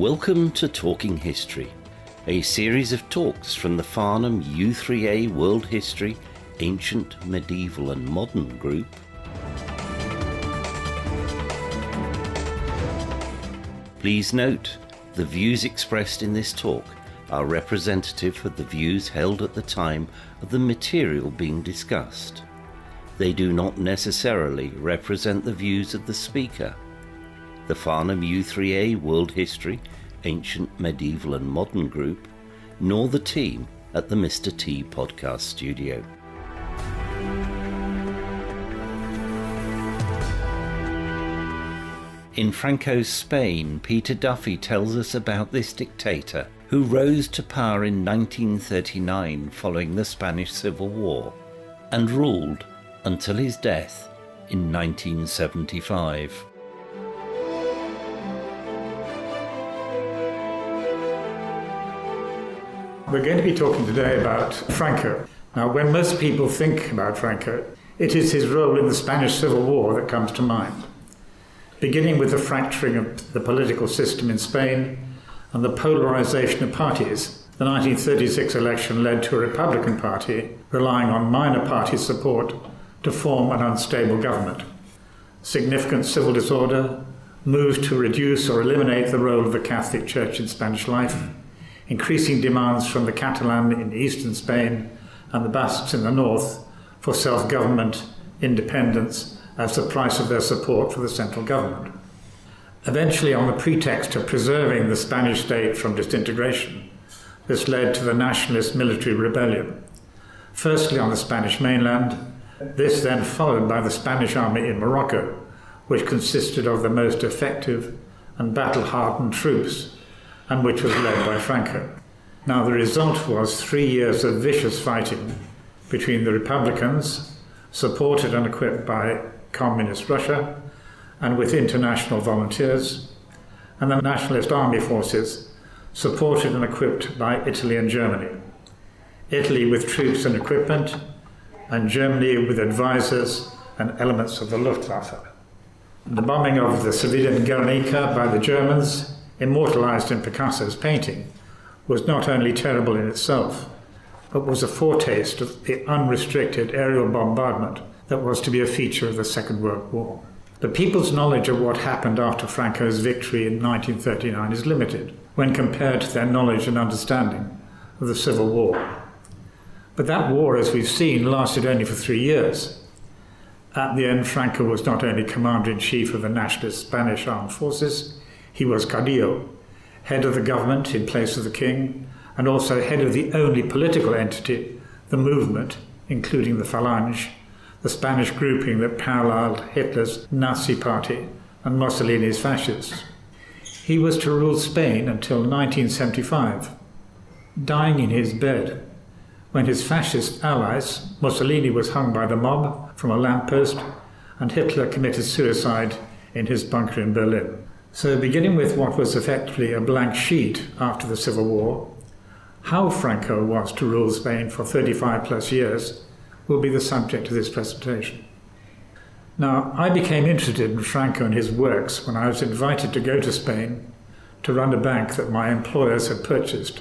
Welcome to Talking History, a series of talks from the Farnham U3A World History, Ancient, Medieval and Modern group. Please note, the views expressed in this talk are representative of the views held at the time of the material being discussed. They do not necessarily represent the views of the speaker. The Farnham U3A World History, Ancient, Medieval and Modern group, nor the team at the Mr. T podcast studio. In Franco's Spain, Peter Duffy tells us about this dictator who rose to power in 1939 following the Spanish Civil War and ruled until his death in 1975. We're going to be talking today about Franco. Now, when most people think about Franco, it is his role in the Spanish Civil War that comes to mind. Beginning with the fracturing of the political system in Spain and the polarization of parties, the 1936 election led to a Republican Party relying on minor party support to form an unstable government. Significant civil disorder, moves to reduce or eliminate the role of the Catholic Church in Spanish life, increasing demands from the Catalan in eastern Spain and the Basques in the north for self-government, independence, as the price of their support for the central government. Eventually, on the pretext of preserving the Spanish state from disintegration, this led to the nationalist military rebellion. Firstly on the Spanish mainland, this then followed by the Spanish army in Morocco, which consisted of the most effective and battle-hardened troops, and which was led by Franco. Now, the result was 3 years of vicious fighting between the Republicans, supported and equipped by Communist Russia, and with international volunteers, and the nationalist army forces, supported and equipped by Italy and Germany. Italy with troops and equipment, and Germany with advisors and elements of the Luftwaffe. The bombing of the civilian Guernica by the Germans, immortalized in Picasso's painting, was not only terrible in itself, but was a foretaste of the unrestricted aerial bombardment that was to be a feature of the Second World War. The people's knowledge of what happened after Franco's victory in 1939 is limited when compared to their knowledge and understanding of the Civil War. But that war, as we've seen, lasted only for 3 years. At the end, Franco was not only Commander-in-Chief of the nationalist Spanish Armed Forces, he was caudillo, head of the government in place of the king, and also head of the only political entity, the movement, including the Phalange, the Spanish grouping that paralleled Hitler's Nazi party and Mussolini's fascists. He was to rule Spain until 1975, dying in his bed, when his fascist allies, Mussolini was hung by the mob from a lamppost, and Hitler committed suicide in his bunker in Berlin. So beginning with what was effectively a blank sheet after the Civil War, how Franco was to rule Spain for 35 plus years will be the subject of this presentation. Now, I became interested in Franco and his works when I was invited to go to Spain to run a bank that my employers had purchased,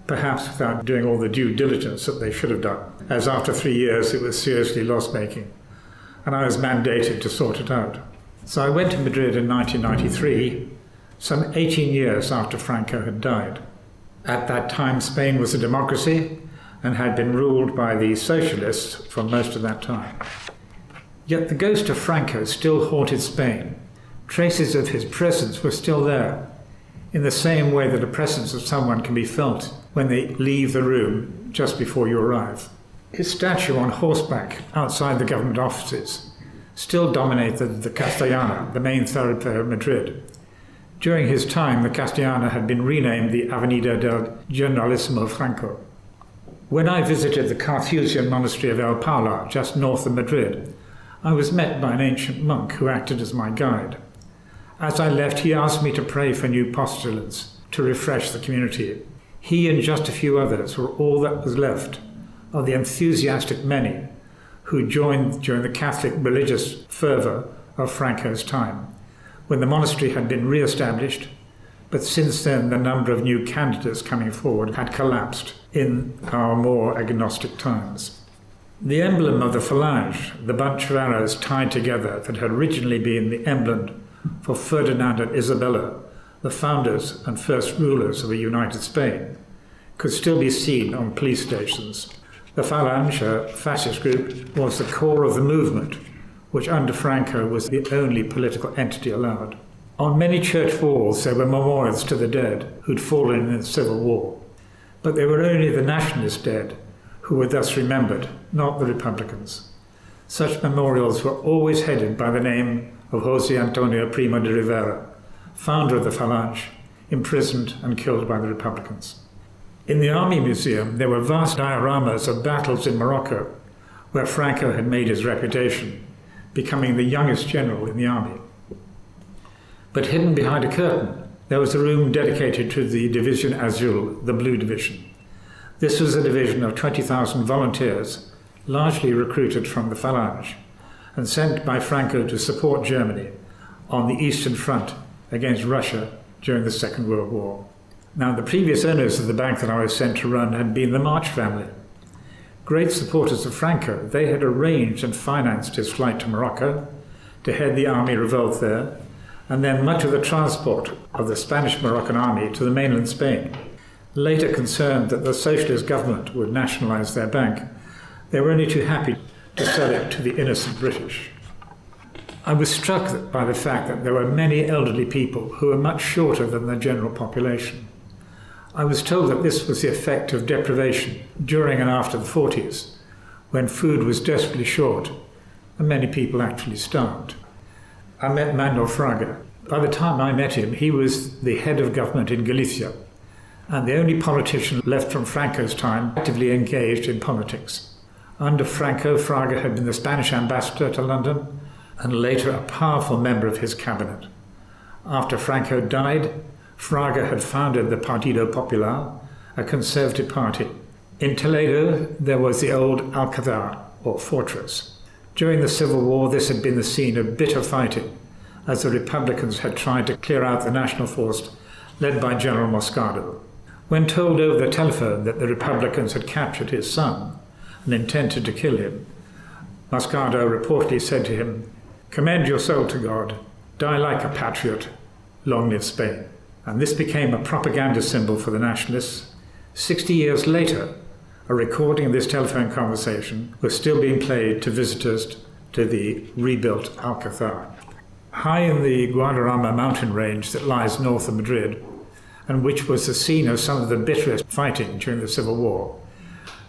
perhaps without doing all the due diligence that they should have done, as after 3 years it was seriously loss-making, and I was mandated to sort it out. So I went to Madrid in 1993, some 18 years after Franco had died. At that time, Spain was a democracy and had been ruled by the socialists for most of that time. Yet the ghost of Franco still haunted Spain. Traces of his presence were still there, in the same way that a presence of someone can be felt when they leave the room just before you arrive. His statue on horseback outside the government offices still dominated the Castellana, the main thoroughfare of Madrid. During his time, the Castellana had been renamed the Avenida del Generalissimo Franco. When I visited the Carthusian monastery of El Paula, just north of Madrid, I was met by an ancient monk who acted as my guide. As I left, he asked me to pray for new postulants to refresh the community. He and just a few others were all that was left of the enthusiastic many who joined during the Catholic religious fervour of Franco's time, when the monastery had been re-established, but since then the number of new candidates coming forward had collapsed in our more agnostic times. The emblem of the phalange, the bunch of arrows tied together that had originally been the emblem for Ferdinand and Isabella, the founders and first rulers of a united Spain, could still be seen on police stations. The Phalange, a fascist group, was the core of the movement, which under Franco was the only political entity allowed. On many church walls there were memorials to the dead who'd fallen in the Civil War, but they were only the nationalist dead who were thus remembered, not the Republicans. Such memorials were always headed by the name of José Antonio Primo de Rivera, founder of the Phalange, imprisoned and killed by the Republicans. In the Army Museum, there were vast dioramas of battles in Morocco, where Franco had made his reputation, becoming the youngest general in the army. But hidden behind a curtain, there was a room dedicated to the Division Azul, the Blue Division. This was a division of 20,000 volunteers, largely recruited from the Phalange, and sent by Franco to support Germany on the Eastern Front against Russia during the Second World War. Now, the previous owners of the bank that I was sent to run had been the March family. Great supporters of Franco, they had arranged and financed his flight to Morocco to head the army revolt there, and then much of the transport of the Spanish-Moroccan army to the mainland Spain. Later concerned that the socialist government would nationalize their bank, they were only too happy to sell it to the innocent British. I was struck by the fact that there were many elderly people who were much shorter than the general population. I was told that this was the effect of deprivation during and after the 40s, when food was desperately short and many people actually starved. I met Manuel Fraga. By the time I met him, he was the head of government in Galicia and the only politician left from Franco's time actively engaged in politics. Under Franco, Fraga had been the Spanish ambassador to London and later a powerful member of his cabinet. After Franco died, Fraga had founded the Partido Popular, a conservative party. In Toledo, there was the old Alcazar, or fortress. During the Civil War, this had been the scene of bitter fighting, as the Republicans had tried to clear out the national force led by General Moscardo. When told over the telephone that the Republicans had captured his son and intended to kill him, Moscardo reportedly said to him, "Commend your soul to God, die like a patriot, long live Spain." And this became a propaganda symbol for the nationalists. 60 years later, a recording of this telephone conversation was still being played to visitors to the rebuilt Alcazar. High in the Guadarrama mountain range that lies north of Madrid, and which was the scene of some of the bitterest fighting during the Civil War,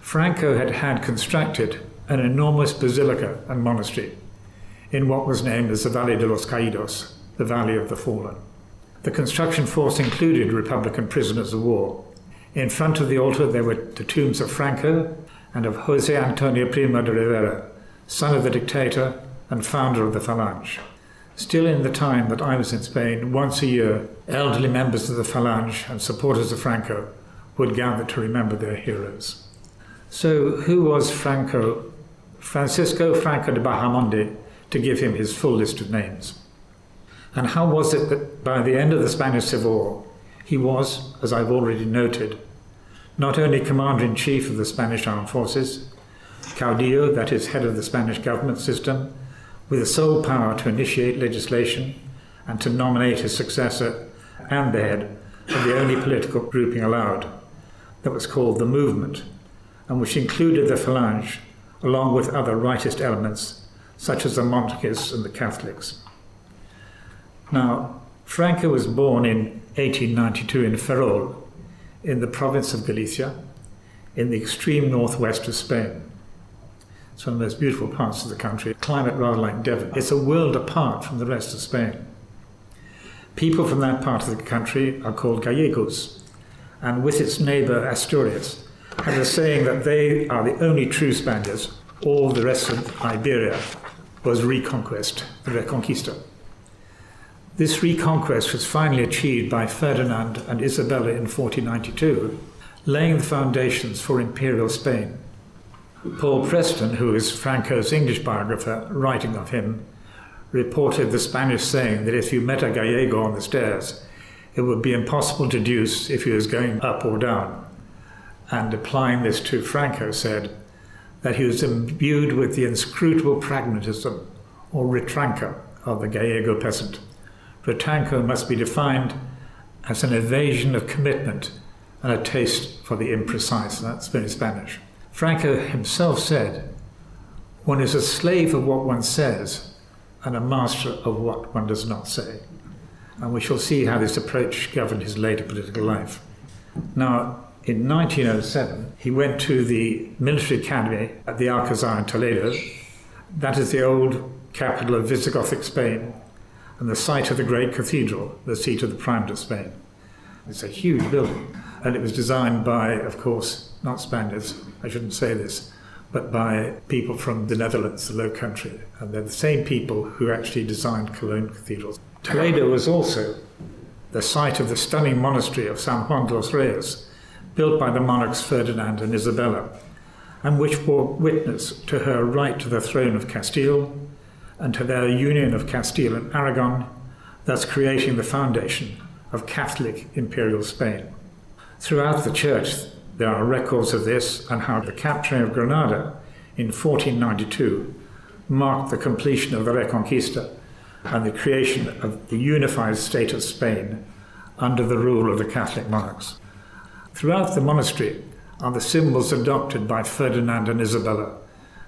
Franco had constructed an enormous basilica and monastery in what was named as the Valle de los Caídos, the Valley of the Fallen. The construction force included Republican prisoners of war. In front of the altar there were the tombs of Franco and of José Antonio Primo de Rivera, son of the dictator and founder of the Phalange. Still in the time that I was in Spain, once a year, elderly members of the Phalange and supporters of Franco would gather to remember their heroes. So who was Franco? Francisco Franco de Bahamonde, to give him his full list of names. And how was it that by the end of the Spanish Civil War, he was, as I've already noted, not only Commander-in-Chief of the Spanish Armed Forces, caudillo, that is, head of the Spanish government system, with the sole power to initiate legislation and to nominate his successor, and the head of the only political grouping allowed, that was called the Movement, and which included the Phalange, along with other rightist elements, such as the monarchists and the Catholics. Now, Franco was born in 1892 in Ferrol, in the province of Galicia, in the extreme northwest of Spain. It's one of the most beautiful parts of the country, climate rather like Devon. It's a world apart from the rest of Spain. People from that part of the country are called Gallegos, and with its neighbour Asturias, have the saying that they are the only true Spaniards. All the rest of Iberia was reconquest, the Reconquista. This reconquest was finally achieved by Ferdinand and Isabella in 1492, laying the foundations for imperial Spain. Paul Preston, who is Franco's English biographer, writing of him, reported the Spanish saying that if you met a Gallego on the stairs, it would be impossible to deduce if he was going up or down. And applying this to Franco, said that he was imbued with the inscrutable pragmatism or retranco of the Gallego peasant. Retranco must be defined as an evasion of commitment and a taste for the imprecise. That's very Spanish. Franco himself said, "One is a slave of what one says and a master of what one does not say." And we shall see how this approach governed his later political life. Now, in 1907, he went to the military academy at the Alcazar in Toledo. That is the old capital of Visigothic Spain and the site of the great cathedral, the seat of the Primate of Spain. It's a huge building, and it was designed by, of course, not Spaniards, I shouldn't say this, but by people from the Netherlands, the Low Country, and they're the same people who actually designed Cologne cathedrals. Toledo was also the site of the stunning monastery of San Juan de los Reyes, built by the monarchs Ferdinand and Isabella, and which bore witness to her right to the throne of Castile and to their union of Castile and Aragon, thus creating the foundation of Catholic imperial Spain. Throughout the church, there are records of this and how the capturing of Granada in 1492 marked the completion of the Reconquista and the creation of the unified state of Spain under the rule of the Catholic monarchs. Throughout the monastery are the symbols adopted by Ferdinand and Isabella,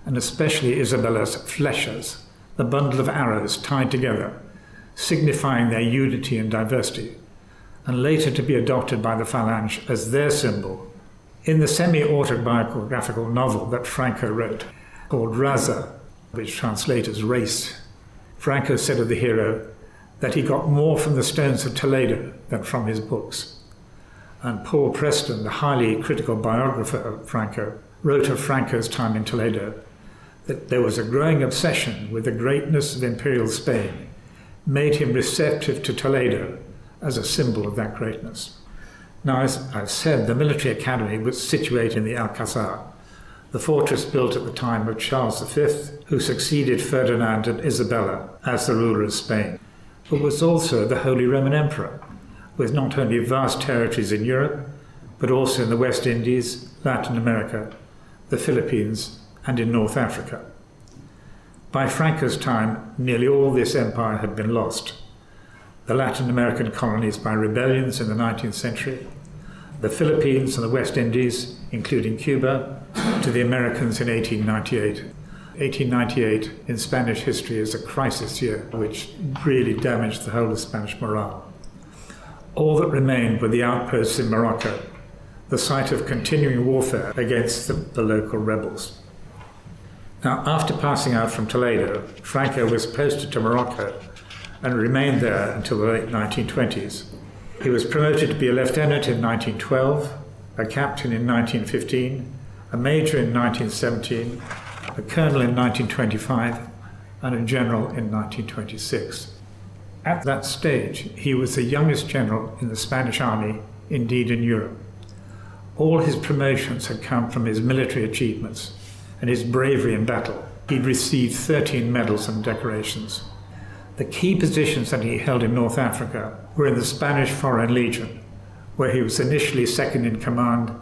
and especially Isabella's flechas, the bundle of arrows tied together, signifying their unity and diversity, and later to be adopted by the Phalange as their symbol. In the semi-autobiographical novel that Franco wrote, called Raza, which translates as race, Franco said of the hero that he got more from the stones of Toledo than from his books. And Paul Preston, the highly critical biographer of Franco, wrote of Franco's time in Toledo that there was a growing obsession with the greatness of imperial Spain, made him receptive to Toledo as a symbol of that greatness. Now, as I've said, the military academy was situated in the Alcazar, the fortress built at the time of Charles V, who succeeded Ferdinand and Isabella as the ruler of Spain, but was also the Holy Roman Emperor, with not only vast territories in Europe, but also in the West Indies, Latin America, the Philippines, and in North Africa. By Franco's time, nearly all this empire had been lost. The Latin American colonies by rebellions in the 19th century, the Philippines and the West Indies, including Cuba, to the Americans in 1898. 1898 in Spanish history is a crisis year, which really damaged the whole of Spanish morale. All that remained were the outposts in Morocco, the site of continuing warfare against the local rebels. Now, after passing out from Toledo, Franco was posted to Morocco and remained there until the late 1920s. He was promoted to be a lieutenant in 1912, a captain in 1915, a major in 1917, a colonel in 1925, and a general in 1926. At that stage, he was the youngest general in the Spanish army, indeed in Europe. All his promotions had come from his military achievements and his bravery in battle. He'd received 13 medals and decorations. The key positions that he held in North Africa were in the Spanish Foreign Legion, where he was initially second in command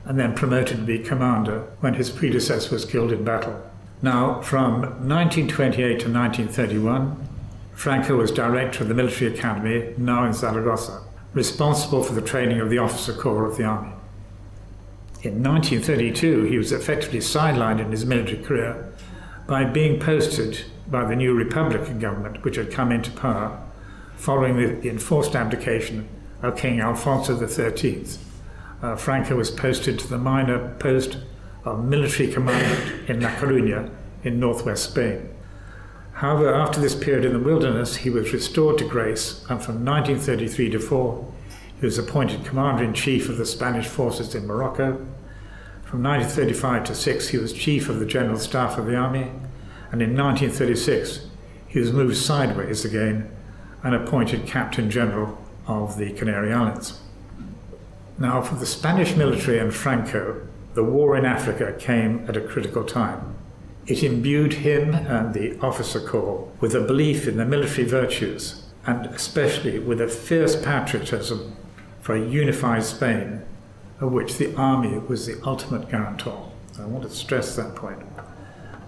and then promoted to be commander when his predecessor was killed in battle. Now, from 1928 to 1931, Franco was director of the military academy, now in Zaragoza, responsible for the training of the officer corps of the army. In 1932, he was effectively sidelined in his military career by being posted by the new Republican government, which had come into power following the enforced abdication of King Alfonso XIII. Franco was posted to the minor post of military commandant in La Coruña in northwest Spain. However, after this period in the wilderness, he was restored to grace, and from 1933 to 4, he was appointed commander-in-chief of the Spanish forces in Morocco. From 1935 to 6, he was chief of the general staff of the army, and in 1936, he was moved sideways again and appointed captain general of the Canary Islands. Now, for the Spanish military and Franco, the war in Africa came at a critical time. It imbued him and the officer corps with a belief in the military virtues and especially with a fierce patriotism for a unified Spain, of which the army was the ultimate guarantor. I want to stress that point.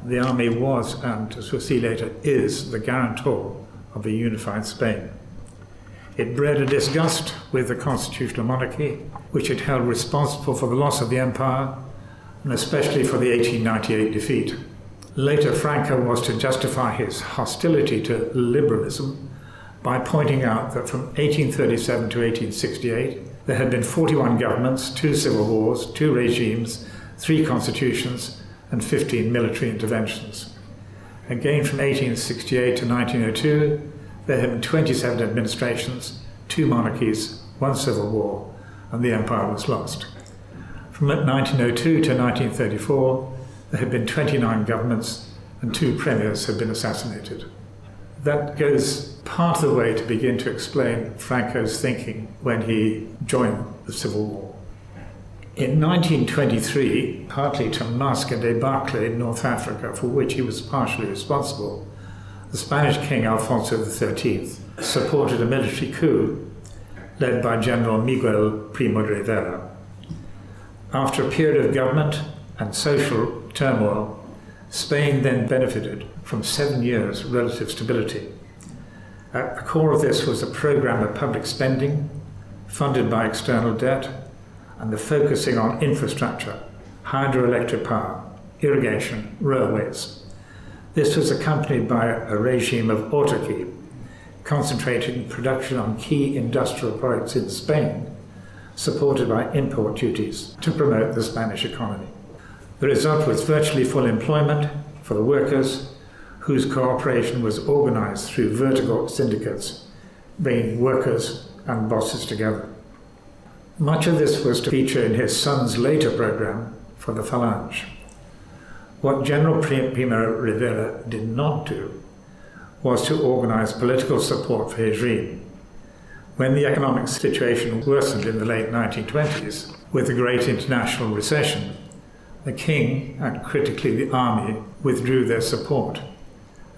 The army was, and as we'll see later, is the guarantor of a unified Spain. It bred a disgust with the constitutional monarchy, which it held responsible for the loss of the empire, and especially for the 1898 defeat. Later, Franco was to justify his hostility to liberalism by pointing out that from 1837 to 1868, there had been 41 governments, 2 civil wars, 2 regimes, 3 constitutions, and 15 military interventions. Again, from 1868 to 1902, there had been 27 administrations, 2 monarchies, 1 civil war, and the empire was lost. From 1902 to 1934, there had been 29 governments and 2 premiers had been assassinated. That goes part of the way to begin to explain Franco's thinking when he joined the Civil War. In 1923, partly to mask a debacle in North Africa for which he was partially responsible, the Spanish King Alfonso XIII supported a military coup led by General Miguel Primo de Rivera. After a period of government and social turmoil, Spain then benefited from 7 years' relative stability. At the core of this was a program of public spending, funded by external debt, and the focusing on infrastructure, hydroelectric power, irrigation, railways. This was accompanied by a regime of autarky, concentrating production on key industrial products in Spain, supported by import duties to promote the Spanish economy. The result was virtually full employment for the workers, whose cooperation was organized through vertical syndicates, bringing workers and bosses together. Much of this was to feature in his son's later program for the Falange. What General Primo Rivera did not do was to organize political support for his regime. When the economic situation worsened in the late 1920s with the Great International Recession, the king, and critically the army, withdrew their support,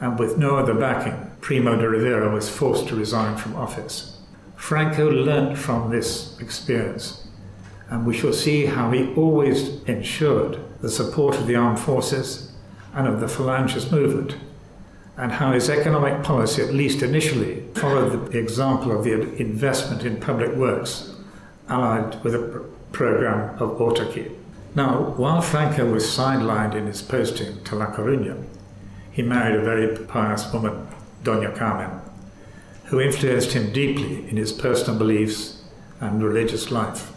and with no other backing, Primo de Rivera was forced to resign from office. Franco learnt from this experience, and we shall see how he always ensured the support of the armed forces and of the Falangist movement, and how his economic policy, at least initially, followed the example of the investment in public works, allied with a program of autarky. Now, while Franco was sidelined in his posting to La Coruña, he married a very pious woman, Doña Carmen, who influenced him deeply in his personal beliefs and religious life.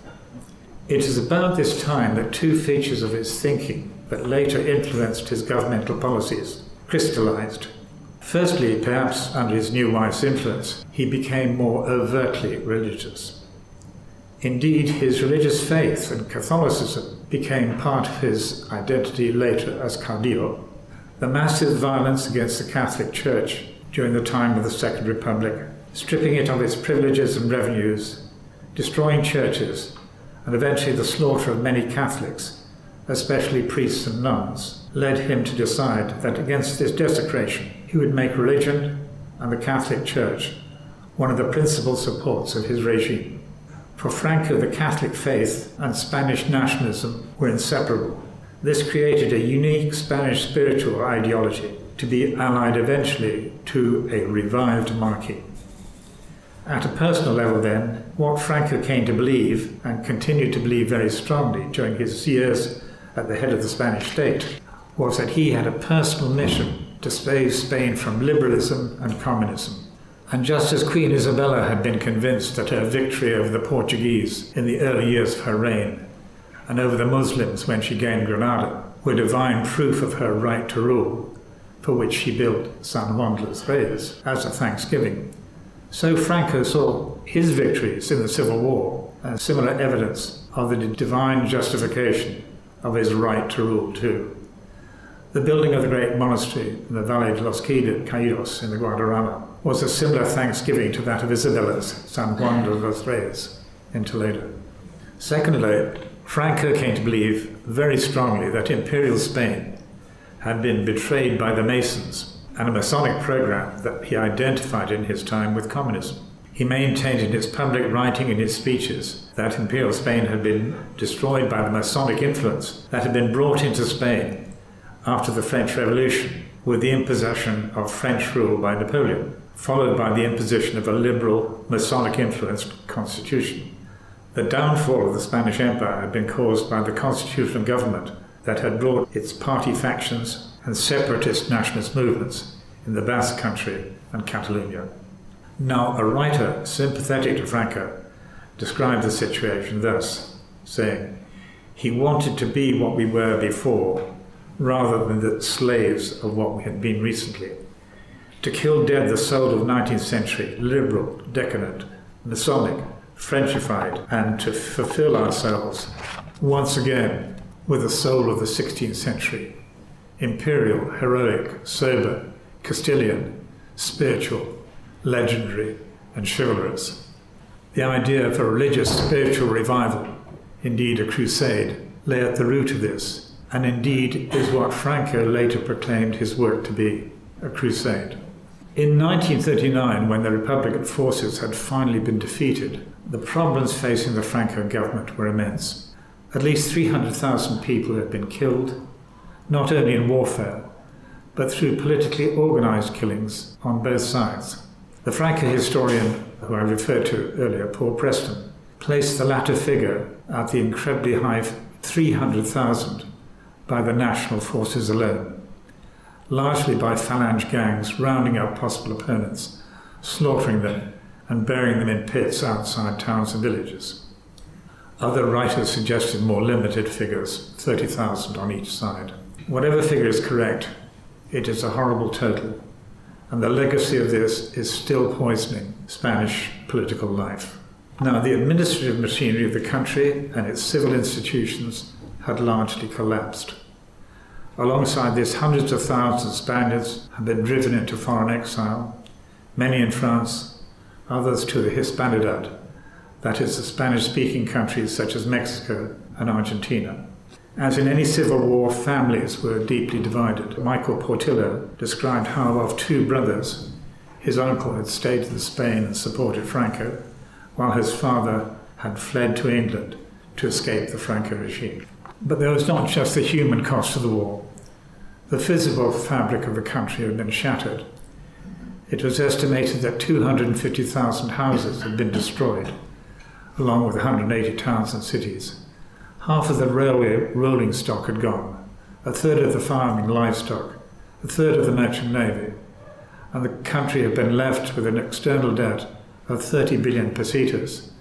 It is about this time that 2 features of his thinking that later influenced his governmental policies crystallized. Firstly, perhaps under his new wife's influence, he became more overtly religious. Indeed, his religious faith and Catholicism became part of his identity later as caudillo. The massive violence against the Catholic Church during the time of the Second Republic, stripping it of its privileges and revenues, destroying churches, and eventually the slaughter of many Catholics, especially priests and nuns, led him to decide that against this desecration, he would make religion and the Catholic Church one of the principal supports of his regime. For Franco, the Catholic faith and Spanish nationalism were inseparable. This created a unique Spanish spiritual ideology to be allied eventually to a revived monarchy. At a personal level then, what Franco came to believe, and continued to believe very strongly during his years at the head of the Spanish state, was that he had a personal mission to save Spain from liberalism and communism. And just as Queen Isabella had been convinced that her victory over the Portuguese in the early years of her reign, and over the Muslims when she gained Granada, were divine proof of her right to rule, for which she built San Juan de los Reyes as a thanksgiving, so Franco saw his victories in the Civil War as similar evidence of the divine justification of his right to rule too. The building of the great monastery in the Valle de los Caídos in the Guadarrama was a similar thanksgiving to that of Isabella's San Juan de los Reyes in Toledo. Secondly, Franco came to believe very strongly that imperial Spain had been betrayed by the Masons and a Masonic program that he identified in his time with communism. He maintained in his public writing and his speeches that Imperial Spain had been destroyed by the Masonic influence that had been brought into Spain after the French Revolution with the imposition of French rule by Napoleon, followed by the imposition of a liberal Masonic-influenced constitution. The downfall of the Spanish Empire had been caused by the constitutional government that had brought its party factions and separatist nationalist movements in the Basque Country and Catalonia. Now, a writer sympathetic to Franco described the situation thus, saying, "He wanted to be what we were before, rather than the slaves of what we had been recently. To kill dead the soul of 19th century, liberal, decadent, Masonic, Frenchified, and to fulfill ourselves once again with the soul of the 16th century, imperial, heroic, sober, Castilian, spiritual, legendary, and chivalrous." The idea of a religious spiritual revival, indeed a crusade, lay at the root of this, and indeed is what Franco later proclaimed his work to be, a crusade. In 1939, when the Republican forces had finally been defeated, the problems facing the Franco government were immense. At least 300,000 people had been killed, not only in warfare, but through politically organized killings on both sides. The Franco historian, who I referred to earlier, Paul Preston, placed the latter figure at the incredibly high 300,000 by the national forces alone, largely by phalange gangs rounding up possible opponents, slaughtering them and burying them in pits outside towns and villages. Other writers suggested more limited figures, 30,000 on each side. Whatever figure is correct, it is a horrible total, and the legacy of this is still poisoning Spanish political life. Now, the administrative machinery of the country and its civil institutions had largely collapsed. Alongside this, hundreds of thousands of Spaniards had been driven into foreign exile, many in France, others to the Hispanidad, that is, the Spanish-speaking countries such as Mexico and Argentina. As in any civil war, families were deeply divided. Michael Portillo described how of two brothers, his uncle had stayed in Spain and supported Franco, while his father had fled to England to escape the Franco regime. But there was not just the human cost of the war. The physical fabric of the country had been shattered. It was estimated that 250,000 houses had been destroyed, along with 180 towns and cities. Half of the railway rolling stock had gone, a third of the farming livestock, a third of the merchant navy, and the country had been left with an external debt of 30 billion pesetas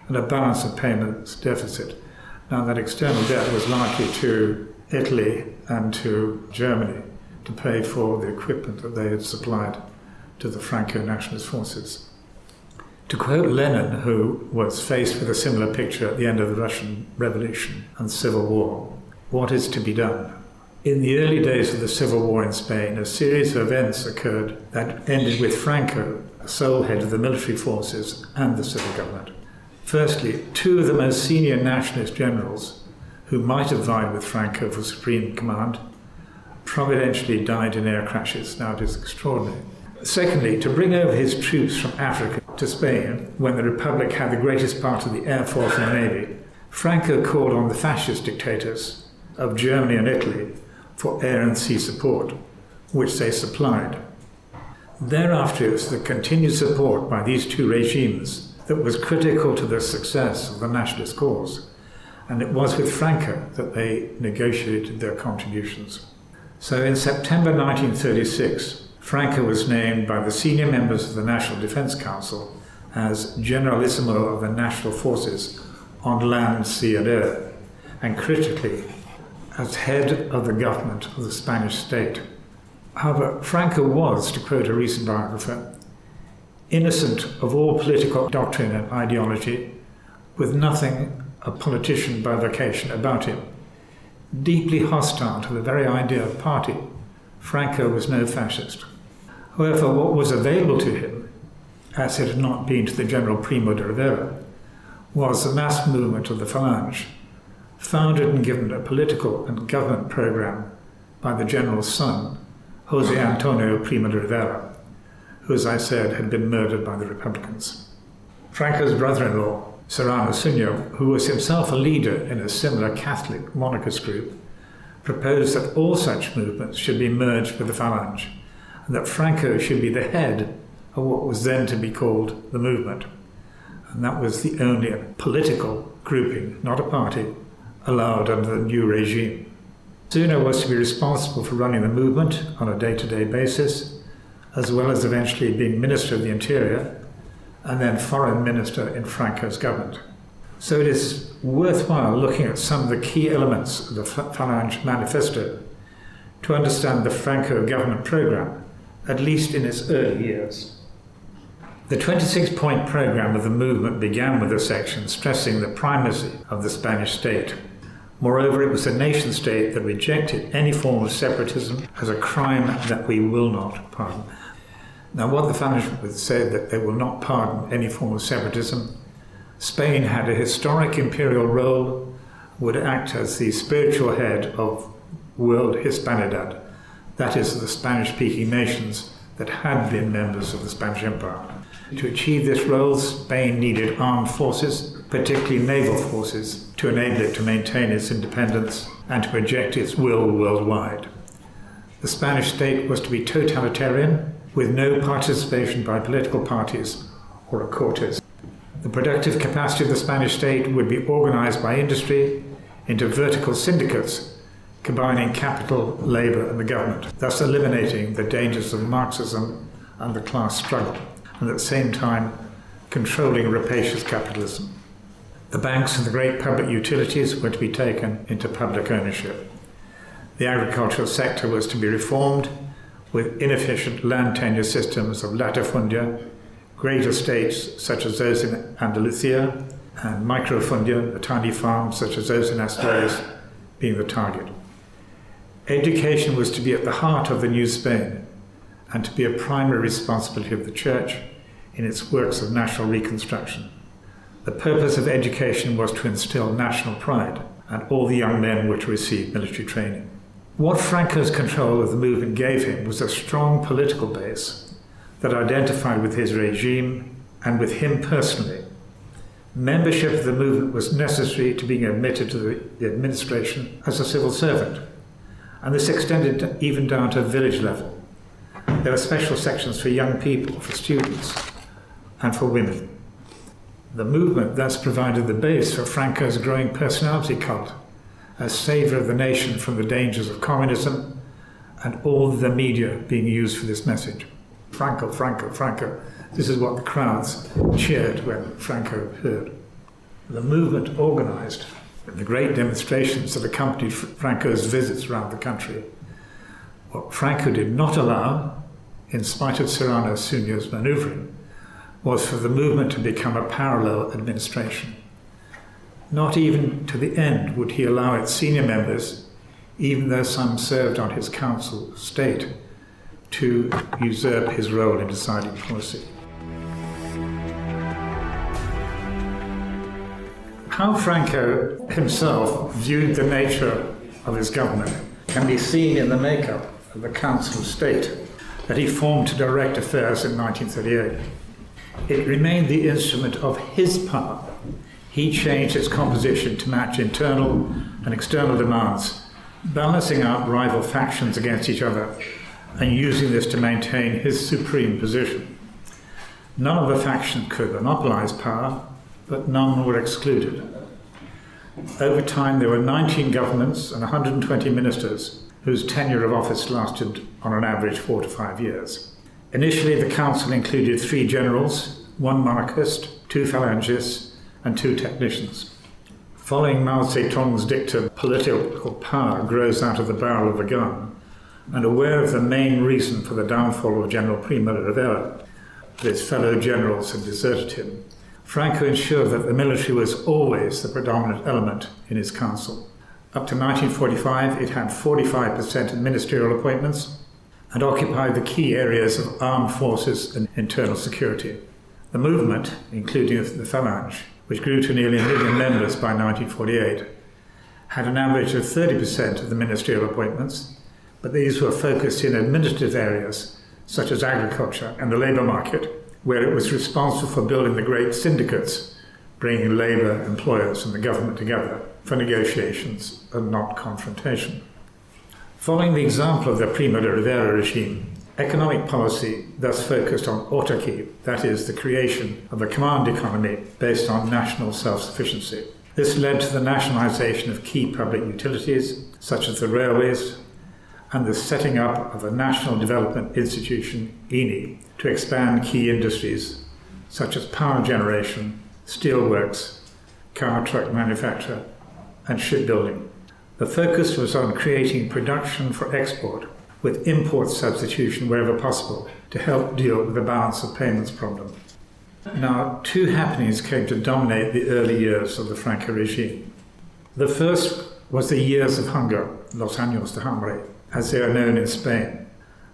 and a balance of payments deficit. Now, that external debt was largely to Italy and to Germany to pay for the equipment that they had supplied to the Franco nationalist forces. To quote Lenin, who was faced with a similar picture at the end of the Russian Revolution and Civil War, what is to be done? In the early days of the Civil War in Spain, a series of events occurred that ended with Franco, sole head of the military forces and the civil government. Firstly, two of the most senior nationalist generals, who might have vied with Franco for supreme command, providentially died in air crashes. Now, it is extraordinary. Secondly, to bring over his troops from Africa to Spain, when the Republic had the greatest part of the air force and the navy, Franco called on the fascist dictators of Germany and Italy for air and sea support, which they supplied. Thereafter, it was the continued support by these two regimes that was critical to the success of the nationalist cause, and it was with Franco that they negotiated their contributions. So in September 1936, Franco was named by the senior members of the National Defense Council as Generalissimo of the National Forces on land, sea and air, and critically, as head of the government of the Spanish state. However, Franco was, to quote a recent biographer, innocent of all political doctrine and ideology, with nothing a politician by vocation about him. Deeply hostile to the very idea of party, Franco was no fascist. However, what was available to him, as it had not been to the General Primo de Rivera, was the mass movement of the Phalange, founded and given a political and government program by the general's son, Jose Antonio Primo de Rivera, who, as I said, had been murdered by the Republicans. Franco's brother-in-law, Serrano Suño, who was himself a leader in a similar Catholic monarchist group, proposed that all such movements should be merged with the Phalange, and that Franco should be the head of what was then to be called the movement. And that was the only political grouping, not a party, allowed under the new regime. Suño was to be responsible for running the movement on a day-to-day basis, as well as eventually being Minister of the Interior and then Foreign Minister in Franco's government. So it is worthwhile looking at some of the key elements of the Phalange Manifesto to understand the Franco government program, at least in its early years. The 26-point program of the movement began with a section stressing the primacy of the Spanish state. Moreover, it was a nation-state that rejected any form of separatism as a crime that we will not pardon. Now, what the Phalange would say that they will not pardon any form of separatism. Spain had a historic imperial role, would act as the spiritual head of World Hispanidad, that is, the Spanish-speaking nations that had been members of the Spanish Empire. To achieve this role, Spain needed armed forces, particularly naval forces, to enable it to maintain its independence and to project its will worldwide. The Spanish state was to be totalitarian, with no participation by political parties or a Cortes. The productive capacity of the Spanish state would be organized by industry into vertical syndicates, combining capital, labor, and the government, thus eliminating the dangers of Marxism and the class struggle, and at the same time controlling rapacious capitalism. The banks and the great public utilities were to be taken into public ownership. The agricultural sector was to be reformed, with inefficient land tenure systems of latifundia, great estates such as those in Andalusia, and microfundia, the tiny farms such as those in Asturias, being the target. Education was to be at the heart of the new Spain and to be a primary responsibility of the Church in its works of national reconstruction. The purpose of education was to instill national pride, and all the young men were to receive military training. What Franco's control of the movement gave him was a strong political base that identified with his regime and with him personally. Membership of the movement was necessary to being admitted to the administration as a civil servant, and this extended even down to village level. There were special sections for young people, for students, and for women. The movement thus provided the base for Franco's growing personality cult as saviour of the nation from the dangers of communism, and all the media being used for this message. Franco, Franco, Franco. This is what the crowds cheered when Franco appeared. The movement organised the great demonstrations that accompanied Franco's visits around the country. What Franco did not allow, in spite of Serrano Suño's manoeuvring, was for the movement to become a parallel administration. Not even to the end would he allow its senior members, even though some served on his council of state, to usurp his role in deciding policy. How Franco himself viewed the nature of his government can be seen in the makeup of the Council of State that he formed to direct affairs in 1938. It remained the instrument of his power. He changed its composition to match internal and external demands, balancing out rival factions against each other and using this to maintain his supreme position. None of the factions could monopolize power, but none were excluded. Over time, there were 19 governments and 120 ministers whose tenure of office lasted on an average 4 to 5 years. Initially, the council included 3 generals, 1 monarchist, 2 phalangists, and 2 technicians. Following Mao Zedong's dictum, political power grows out of the barrel of a gun, and aware of the main reason for the downfall of General Primo de Rivera, that his fellow generals had deserted him, Franco ensured that the military was always the predominant element in his council. Up to 1945, it had 45% of ministerial appointments and occupied the key areas of armed forces and internal security. The movement, including the Phalange, which grew to nearly 1 million members by 1948, had an average of 30% of the ministerial appointments, but these were focused in administrative areas such as agriculture and the labour market, where it was responsible for building the great syndicates, bringing labour, employers and the government together for negotiations and not confrontation. Following the example of the Primo de Rivera regime, economic policy thus focused on autarky, that is, the creation of a command economy based on national self-sufficiency. This led to the nationalisation of key public utilities, such as the railways, and the setting up of a National Development Institution, INI, to expand key industries such as power generation, steelworks, car truck manufacture, and shipbuilding. The focus was on creating production for export, with import substitution wherever possible, to help deal with the balance of payments problem. Now, two happenings came to dominate the early years of the Franco regime. The first was the years of hunger, los años de hambre, as they are known in Spain.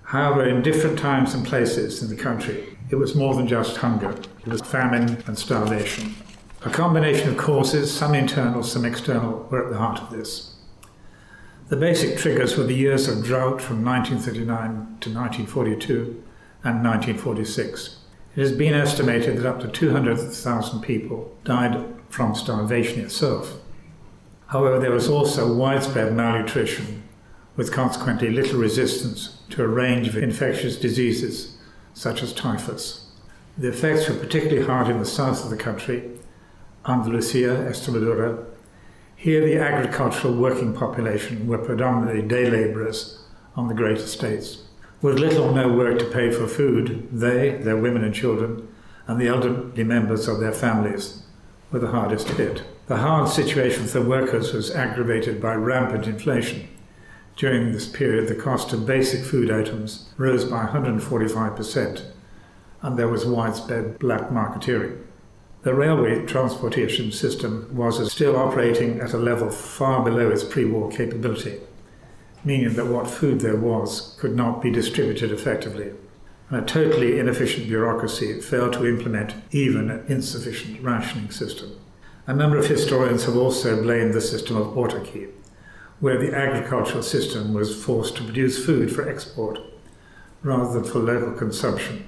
However, in different times and places in the country, it was more than just hunger. It was famine and starvation. A combination of causes, some internal, some external, were at the heart of this. The basic triggers were the years of drought from 1939 to 1942 and 1946. It has been estimated that up to 200,000 people died from starvation itself. However, there was also widespread malnutrition, with consequently little resistance to a range of infectious diseases, such as typhus. The effects were particularly hard in the south of the country, Andalusia, Extremadura. Here the agricultural working population were predominantly day labourers on the great estates. With little or no work to pay for food, they, their women and children, and the elderly members of their families were the hardest hit. The hard situation for the workers was aggravated by rampant inflation. During this period, the cost of basic food items rose by 145%, and there was widespread black marketeering. The railway transportation system was still operating at a level far below its pre-war capability, meaning that what food there was could not be distributed effectively, and a totally inefficient bureaucracy failed to implement even an insufficient rationing system. A number of historians have also blamed the system of autarky, where the agricultural system was forced to produce food for export rather than for local consumption.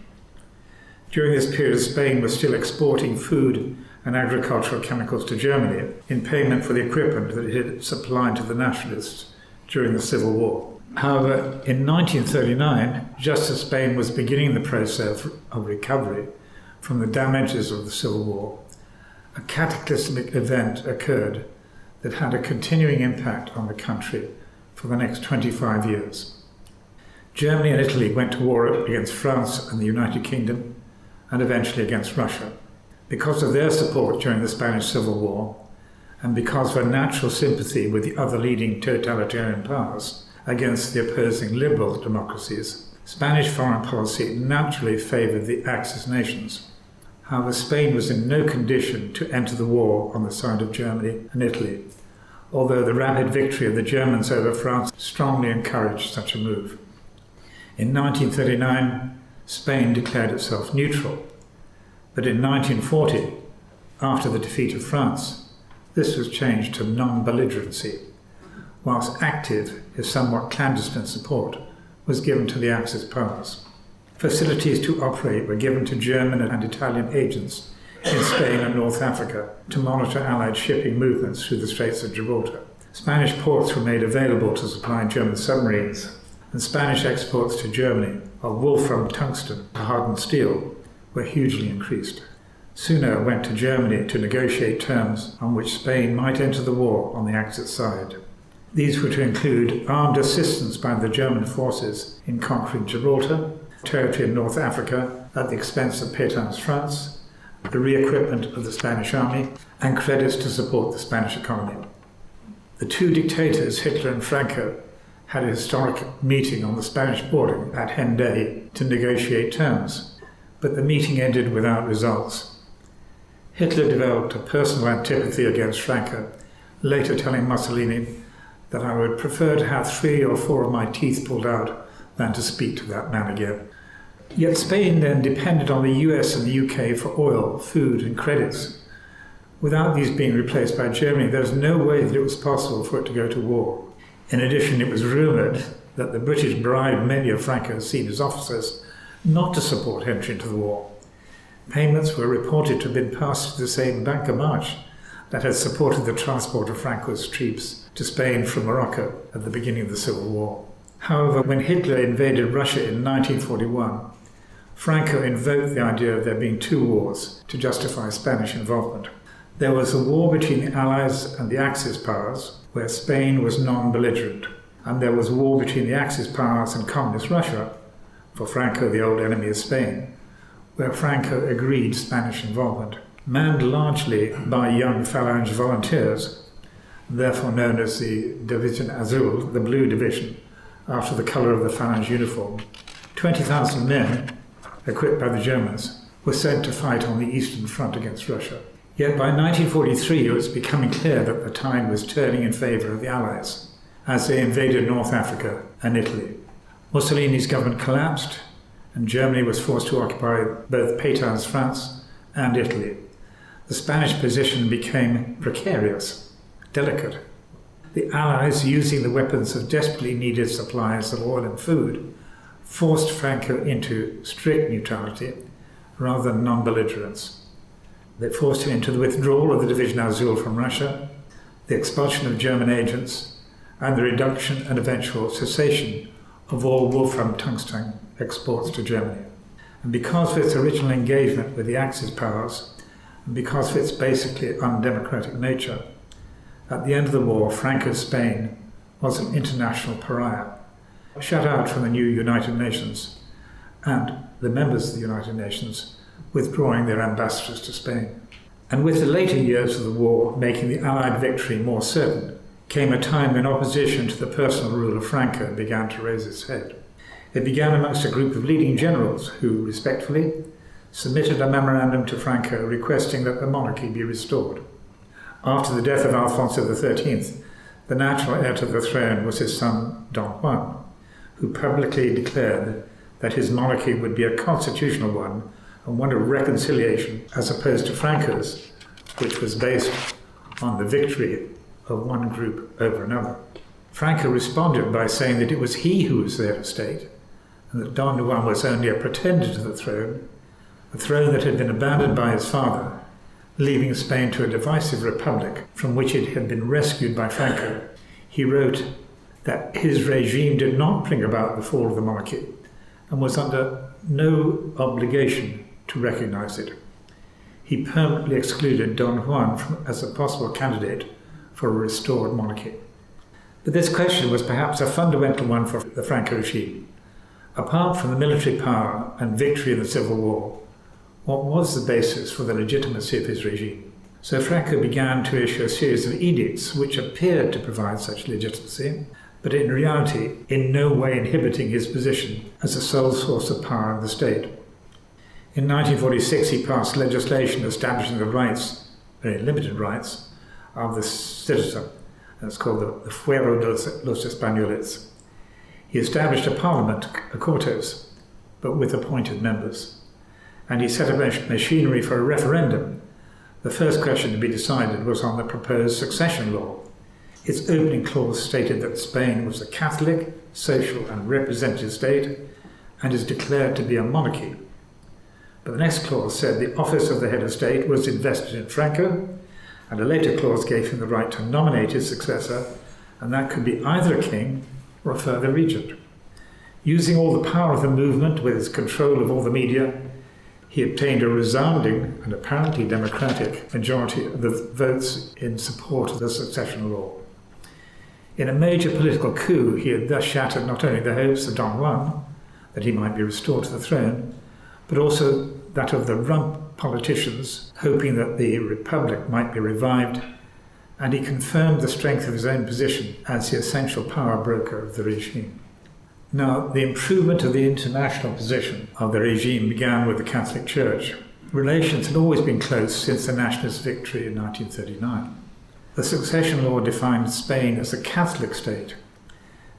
During this period, Spain was still exporting food and agricultural chemicals to Germany in payment for the equipment that it had supplied to the nationalists during the Civil War. However, in 1939, just as Spain was beginning the process of recovery from the damages of the Civil War, a cataclysmic event occurred that had a continuing impact on the country for the next 25 years. Germany and Italy went to war against France and the United Kingdom, and eventually against Russia. Because of their support during the Spanish Civil War, and because of a natural sympathy with the other leading totalitarian powers against the opposing liberal democracies, Spanish foreign policy naturally favoured the Axis nations. However, Spain was in no condition to enter the war on the side of Germany and Italy, although the rapid victory of the Germans over France strongly encouraged such a move. In 1939, Spain declared itself neutral, but in 1940, after the defeat of France, this was changed to non-belligerency, whilst active, if somewhat clandestine support was given to the Axis powers. Facilities to operate were given to German and Italian agents in Spain and North Africa to monitor Allied shipping movements through the Straits of Gibraltar. Spanish ports were made available to supply German submarines, and Spanish exports to Germany of wolfram tungsten to hardened steel were hugely increased. Suno went to Germany to negotiate terms on which Spain might enter the war on the Axis side. These were to include armed assistance by the German forces in conquering Gibraltar, territory in North Africa at the expense of Pétain's France, the re-equipment of the Spanish army, and credits to support the Spanish economy. The two dictators, Hitler and Franco, had a historic meeting on the Spanish border at Hendaye to negotiate terms, but the meeting ended without results. Hitler developed a personal antipathy against Franco, later telling Mussolini that I would prefer to have 3 or 4 of my teeth pulled out than to speak to that man again. Yet Spain then depended on the US and the UK for oil, food and credits. Without these being replaced by Germany, there was no way that it was possible for it to go to war. In addition, it was rumoured that the British bribed many of Franco's senior officers not to support entry into the war. Payments were reported to have been passed to the same Bank of March that had supported the transport of Franco's troops to Spain from Morocco at the beginning of the Civil War. However, when Hitler invaded Russia in 1941, Franco invoked the idea of there being two wars to justify Spanish involvement. There was a war between the Allies and the Axis powers, where Spain was non-belligerent, and there was a war between the Axis powers and Communist Russia, for Franco the old enemy of Spain, where Franco agreed Spanish involvement, manned largely by young Falange volunteers, therefore known as the Division Azul, the Blue Division, after the colour of the Falange uniform. 20,000 men, equipped by the Germans, were sent to fight on the Eastern Front against Russia. Yet by 1943 it was becoming clear that the tide was turning in favour of the Allies, as they invaded North Africa and Italy. Mussolini's government collapsed, and Germany was forced to occupy both Pétain's France and Italy. The Spanish position became precarious, delicate. The Allies, using the weapons of desperately needed supplies of oil and food, forced Franco into strict neutrality rather than non-belligerence. They forced him into the withdrawal of the Division Azul from Russia, the expulsion of German agents, and the reduction and eventual cessation of all Wolfram tungsten exports to Germany. And because of its original engagement with the Axis powers, and because of its basically undemocratic nature, at the end of the war, Franco's Spain was an international pariah, shut out from the new United Nations, and the members of the United Nations withdrawing their ambassadors to Spain. And with the later years of the war making the Allied victory more certain, came a time when opposition to the personal rule of Franco began to raise its head. It began amongst a group of leading generals who, respectfully, submitted a memorandum to Franco requesting that the monarchy be restored. After the death of Alfonso XIII, the natural heir to the throne was his son Don Juan, who publicly declared that his monarchy would be a constitutional one and one of reconciliation, as opposed to Franco's, which was based on the victory of one group over another. Franco responded by saying that it was he who was there to state, and that Don Juan was only a pretender to the throne that had been abandoned by his father, leaving Spain to a divisive republic from which it had been rescued by Franco. He wrote that his regime did not bring about the fall of the monarchy and was under no obligation to recognize it. He permanently excluded Don Juan as a possible candidate for a restored monarchy. But this question was perhaps a fundamental one for the Franco regime. Apart from the military power and victory in the Civil War, what was the basis for the legitimacy of his regime? So Franco began to issue a series of edicts which appeared to provide such legitimacy, but in reality in no way inhibiting his position as the sole source of power in the state. In 1946 he passed legislation establishing the rights, very limited rights, of the citizen. That's called the Fuero de los Españoles. He established a parliament, a Cortes, but with appointed members. And he set up machinery for a referendum. The first question to be decided was on the proposed succession law. Its opening clause stated that Spain was a Catholic, social and representative state and is declared to be a monarchy. But the next clause said the office of the head of state was invested in Franco, and a later clause gave him the right to nominate his successor, and that could be either a king or a further regent. Using all the power of the movement with its control of all the media, he obtained a resounding and apparently democratic majority of the votes in support of the succession law. In a major political coup, he had thus shattered not only the hopes of Don Juan, that he might be restored to the throne, but also that of the rump politicians, hoping that the republic might be revived, and he confirmed the strength of his own position as the essential power broker of the regime. Now, the improvement of the international position of the regime began with the Catholic Church. Relations had always been close since the nationalist victory in 1939. The succession law defined Spain as a Catholic state.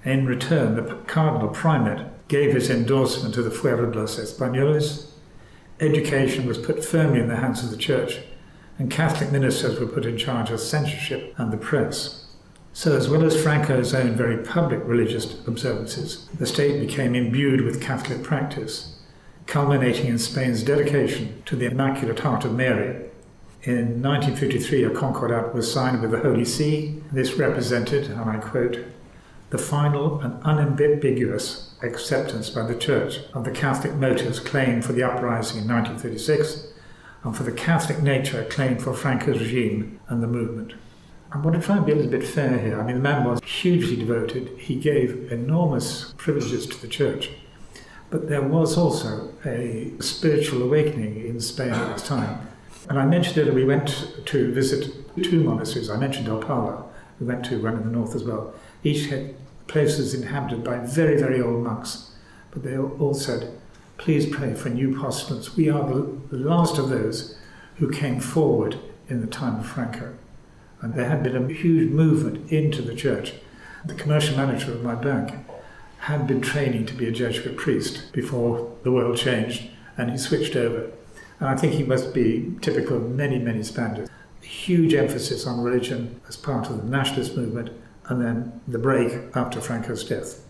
In return, the Cardinal Primate gave his endorsement to the Fuero de los Españoles. Education was put firmly in the hands of the Church, and Catholic ministers were put in charge of censorship and the press. So as well as Franco's own very public religious observances, the state became imbued with Catholic practice, culminating in Spain's dedication to the Immaculate Heart of Mary. In 1953, a Concordat was signed with the Holy See. This represented, and I quote, the final and unambiguous acceptance by the Church of the Catholic motives claimed for the uprising in 1936 and for the Catholic nature claimed for Franco's regime and the movement. I want to try and be a little bit fair here. I mean, the man was hugely devoted. He gave enormous privileges to the Church. But there was also a spiritual awakening in Spain at this time. And I mentioned earlier we went to visit two monasteries. I mentioned El Pala. We went to one in the north as well. Each had places inhabited by very, very old monks. But they all said, please pray for new postulants. We are the last of those who came forward in the time of Franco. And there had been a huge movement into the church. The commercial manager of my bank had been training to be a Jesuit priest before the world changed, and he switched over. And I think he must be typical of many, many Spaniards. A huge emphasis on religion as part of the nationalist movement, and then the break after Franco's death.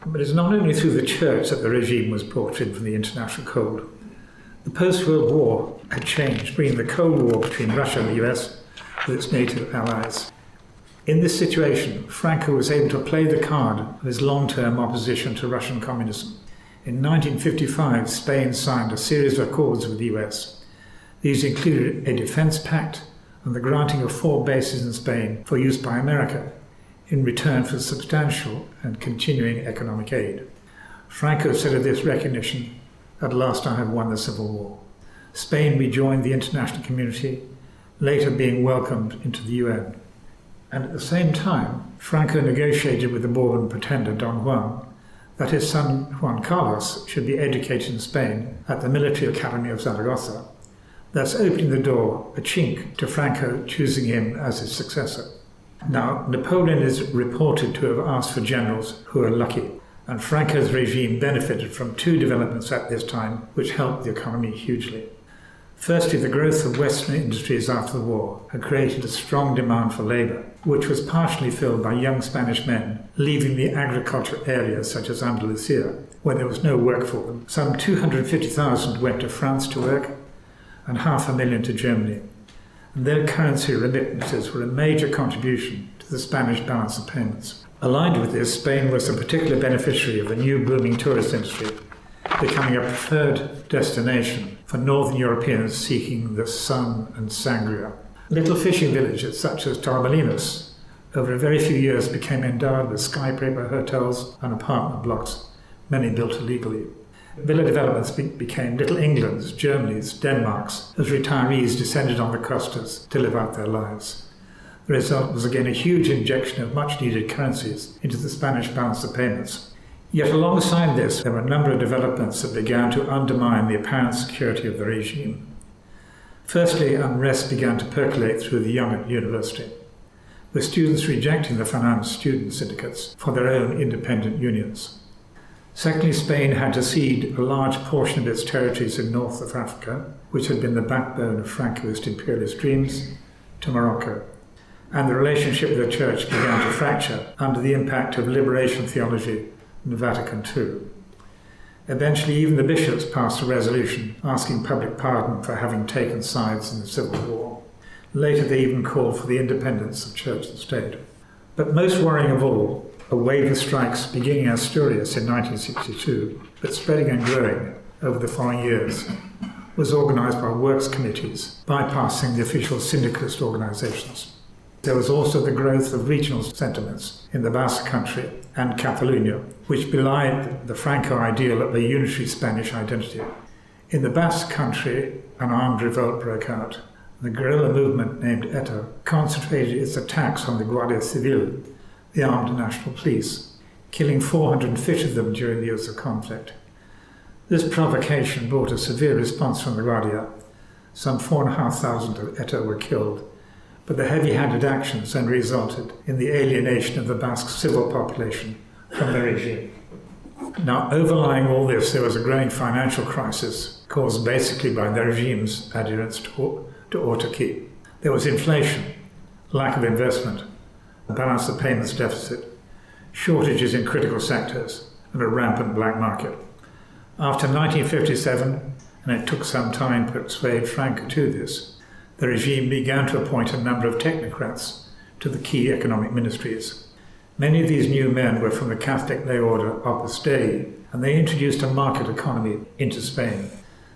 But it's not only through the church that the regime was brought in from the international cold. The post-World War had changed, bringing the Cold War between Russia and the US with its NATO allies. In this situation, Franco was able to play the card of his long-term opposition to Russian communism. In 1955, Spain signed a series of accords with the US. These included a defense pact and the granting of 4 bases in Spain for use by America in return for substantial and continuing economic aid. Franco said of this recognition, "At last I have won the Civil War." Spain rejoined the international community, later being welcomed into the UN. And at the same time, Franco negotiated with the Bourbon pretender Don Juan that his son Juan Carlos should be educated in Spain at the Military Academy of Zaragoza, thus opening the door, a chink, to Franco choosing him as his successor. Now, Napoleon is reported to have asked for generals who are lucky, and Franco's regime benefited from 2 developments at this time which helped the economy hugely. Firstly, the growth of Western industries after the war had created a strong demand for labour, which was partially filled by young Spanish men leaving the agricultural areas such as Andalusia, where there was no work for them. Some 250,000 went to France to work, and 500,000 to Germany. And their currency remittances were a major contribution to the Spanish balance of payments. Aligned with this, Spain was a particular beneficiary of the new booming tourist industry, becoming a preferred destination for Northern Europeans seeking the sun and sangria. Little fishing villages such as Torremolinos over a very few years became endowed with skyscraper hotels and apartment blocks, many built illegally. Villa developments became Little Englands, Germanys, Denmarks, as retirees descended on the costas to live out their lives. The result was again a huge injection of much-needed currencies into the Spanish balance of payments. Yet alongside this, there were a number of developments that began to undermine the apparent security of the regime. Firstly, unrest began to percolate through the young at university, with students rejecting the financed student syndicates for their own independent unions. Secondly, Spain had to cede a large portion of its territories in north of Africa, which had been the backbone of Francoist imperialist dreams, to Morocco, and the relationship with the Church began to fracture under the impact of liberation theology in Vatican II. Eventually, even the bishops passed a resolution asking public pardon for having taken sides in the Civil War. Later, they even called for the independence of church and state. But most worrying of all, a wave of strikes beginning in Asturias in 1962, but spreading and growing over the following years, was organised by works committees, bypassing the official syndicalist organisations. There was also the growth of regional sentiments in the Basque Country and Catalonia, which belied the Franco ideal of a unitary Spanish identity. In the Basque Country, an armed revolt broke out. The guerrilla movement named ETA concentrated its attacks on the Guardia Civil, the armed national police, killing 450 of them during the years of conflict. This provocation brought a severe response from the Guardia. Some 4,500 of ETA were killed, but the heavy-handed actions then resulted in the alienation of the Basque civil population from the regime. Now, overlying all this, there was a growing financial crisis caused basically by the regime's adherence to autarky. There was inflation, lack of investment, balance the payments deficit, shortages in critical sectors, and a rampant black market. After 1957, and it took some time to persuade Franco to this, the regime began to appoint a number of technocrats to the key economic ministries. Many of these new men were from the Catholic lay order Opus Dei, and they introduced a market economy into Spain,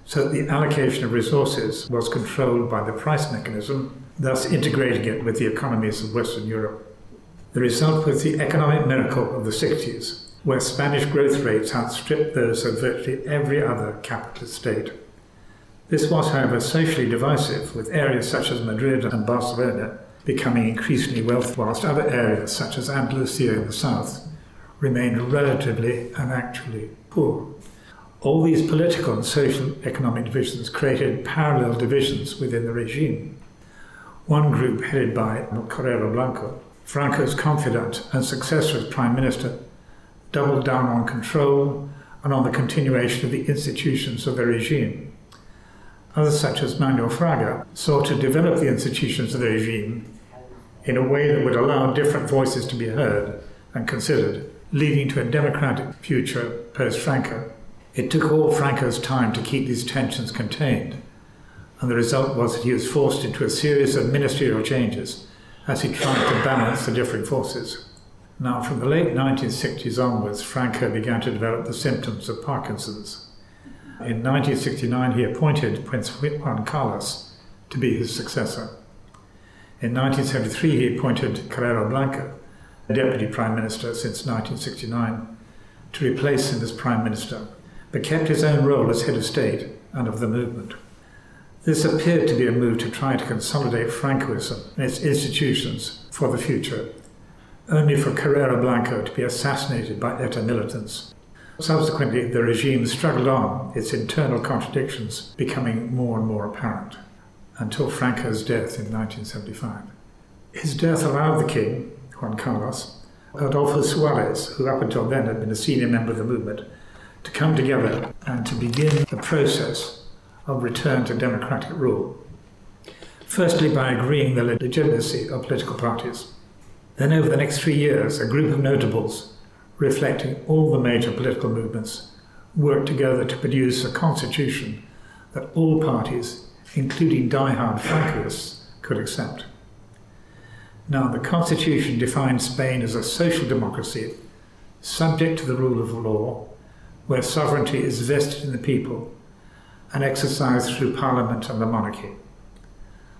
so that the allocation of resources was controlled by the price mechanism, thus integrating it with the economies of Western Europe. The result was the economic miracle of the 60s, where Spanish growth rates outstripped those of virtually every other capitalist state. This was, however, socially divisive, with areas such as Madrid and Barcelona becoming increasingly wealthy, whilst other areas such as Andalusia in the south remained relatively and actually poor. All these political and social economic divisions created parallel divisions within the regime. One group, headed by Carrero Blanco, Franco's confidant and successor as Prime Minister, doubled down on control and on the continuation of the institutions of the regime. Others, such as Manuel Fraga, sought to develop the institutions of the regime in a way that would allow different voices to be heard and considered, leading to a democratic future post-Franco. It took all Franco's time to keep these tensions contained, and the result was that he was forced into a series of ministerial changes as he tried to balance the differing forces. Now, from the late 1960s onwards, Franco began to develop the symptoms of Parkinson's. In 1969, he appointed Prince Juan Carlos to be his successor. In 1973, he appointed Carrero Blanco, Deputy Prime Minister since 1969, to replace him as Prime Minister, but kept his own role as head of state and of the movement. This appeared to be a move to try to consolidate Francoism and its institutions for the future, only for Carrero Blanco to be assassinated by ETA militants. Subsequently, the regime struggled on, its internal contradictions becoming more and more apparent, until Franco's death in 1975. His death allowed the king, Juan Carlos, Adolfo Suarez, who up until then had been a senior member of the movement, to come together and to begin the process of return to democratic rule. Firstly, by agreeing the legitimacy of political parties. Then, over the next 3 years, a group of notables reflecting all the major political movements worked together to produce a constitution that all parties, including die-hard Francoists, could accept. Now, the constitution defined Spain as a social democracy, subject to the rule of law, where sovereignty is vested in the people and exercised through parliament and the monarchy.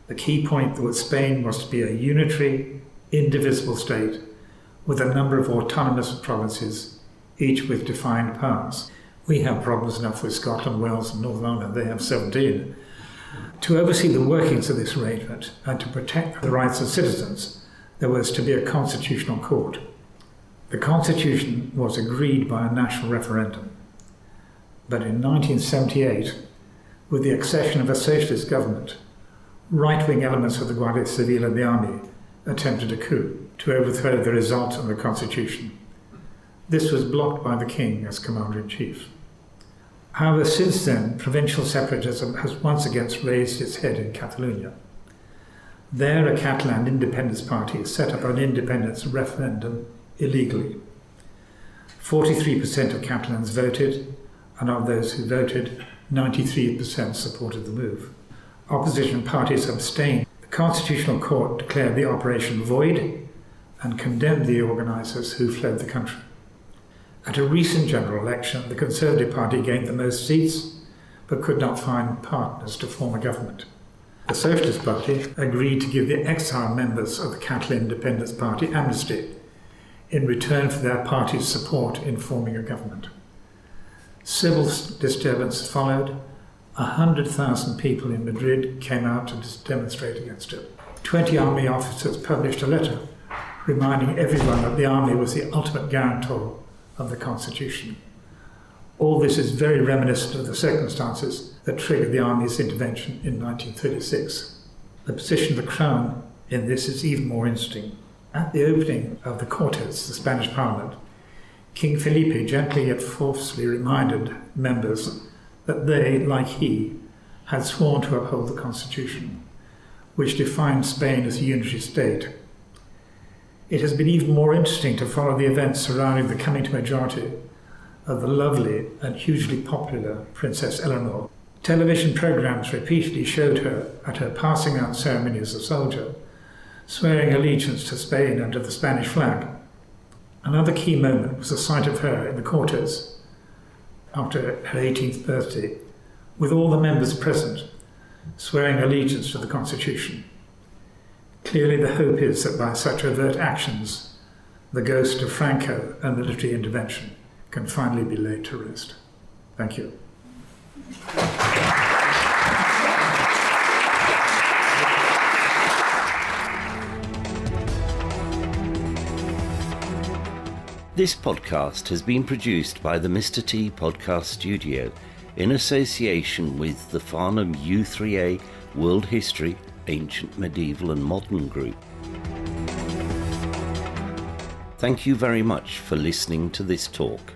The key point was Spain was to be a unitary, indivisible state with a number of autonomous provinces, each with defined powers. We have problems enough with Scotland, Wales and Northern Ireland. They have 17. To oversee the workings of this arrangement and to protect the rights of citizens, there was to be a constitutional court. The constitution was agreed by a national referendum. But in 1978, with the accession of a socialist government, right-wing elements of the Guardia Civil and the army attempted a coup to overthrow the result of the constitution. This was blocked by the king as commander-in-chief. However, since then, provincial separatism has once again raised its head in Catalonia. There, a Catalan independence party set up an independence referendum illegally. 43% of Catalans voted, and of those who voted, 93% supported the move. Opposition parties abstained. The Constitutional Court declared the operation void and condemned the organisers who fled the country. At a recent general election, the Conservative Party gained the most seats, but could not find partners to form a government. The Socialist Party agreed to give the exiled members of the Catalan Independence Party amnesty in return for their party's support in forming a government. Civil disturbance followed. 100,000 people in Madrid came out to demonstrate against it. 20 army officers published a letter reminding everyone that the army was the ultimate guarantor of the constitution. All this is very reminiscent of the circumstances that triggered the army's intervention in 1936. The position of the crown in this is even more interesting. At the opening of the Cortes, the Spanish Parliament, King Felipe gently yet forcefully reminded members that they, like he, had sworn to uphold the constitution, which defined Spain as a unitary state. it has been even more interesting to follow the events surrounding the coming to majority of the lovely and hugely popular Princess Eleanor. Television programs repeatedly showed her at her passing out ceremony as a soldier, swearing allegiance to Spain under the Spanish flag. Another key moment was the sight of her in the Cortes after her 18th birthday, with all the members present, swearing allegiance to the Constitution. Clearly the hope is that by such overt actions, the ghost of Franco and military intervention can finally be laid to rest. Thank you. This podcast has been produced by the Mr. T Podcast Studio in association with the Farnham U3A World History, Ancient, Medieval and Modern Group. Thank you very much for listening to this talk.